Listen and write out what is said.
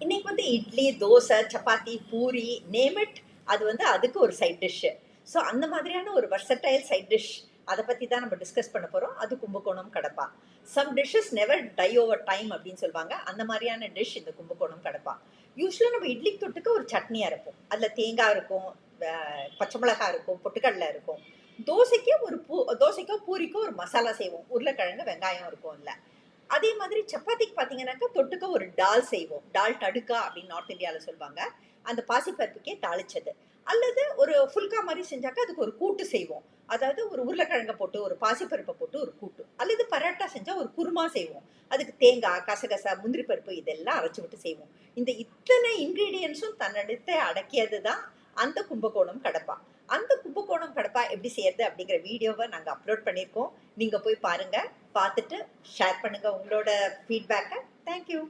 இன்னைக்கு வந்து idli, dosa, chapati, puri, name it. அது வந்து அதுக்கு ஒரு சைட் டிஷ். ஸோ அந்த மாதிரியான ஒரு வெர்சடைல் சைட் டிஷ் அதை பத்தி தான் நம்ம டிஸ்கஸ் பண்ண போறோம். அது Kumbakonam kadappa. Some dishes never die over time அப்படின்னு சொல்லுவாங்க. அந்த மாதிரியான டிஷ் இந்த கும்பகோணம் கடப்பா. யூஸ்வலா நம்ம இட்லி தொட்டுக்க ஒரு சட்னி அரைப்போம். அதுல தேங்காய் இருக்கும், பச்சை மிளகாய் இருக்கும், பொட்டுக்கடலை இருக்கும். தோசைக்கு ஒரு தோசைக்கோ பூரிக்கோ ஒரு மசாலா செய்வோம். உருளைக்கிழங்கு, வெங்காயம் இருக்கும் இல்ல. அதே மாதிரி சப்பாத்திக்கு பார்த்தீங்கன்னாக்கா தொட்டுக்க ஒரு டால் செய்வோம். டால் தடுக்கா அப்படின்னு நார்த் இந்தியாவில் சொல்லுவாங்க. அந்த பாசிப்பருப்புக்கே தாளிச்சது. அல்லது ஒரு ஃபுல்கா மாதிரி செஞ்சாக்கா அதுக்கு ஒரு கூட்டு செய்வோம். அதாவது ஒரு உருளைக்கிழங்க போட்டு ஒரு பாசிப்பருப்பை போட்டு ஒரு கூட்டு. அல்லது பரோட்டா செஞ்சா ஒரு குருமா செய்வோம். அதுக்கு தேங்காய், கசகசா, முந்திரி பருப்பு இதெல்லாம் அரைச்சு விட்டு செய்வோம். இந்த இத்தனை இன்கிரீடியன்ஸும் தன்னடத்தை அடக்கியது தான் அந்த கும்பகோணம் கடப்பா. அந்த கும்பகோணம் கடப்பா எப்படி செய்யறது அப்படிங்கிற வீடியோவை நாங்கள் அப்லோட் பண்ணியிருக்கோம். நீங்கள் போய் பாருங்க. பார்த்துட்டு ஷேர் பண்ணுங்க உங்களோட ஃபீட்பேக்கை. தேங்க்யூ.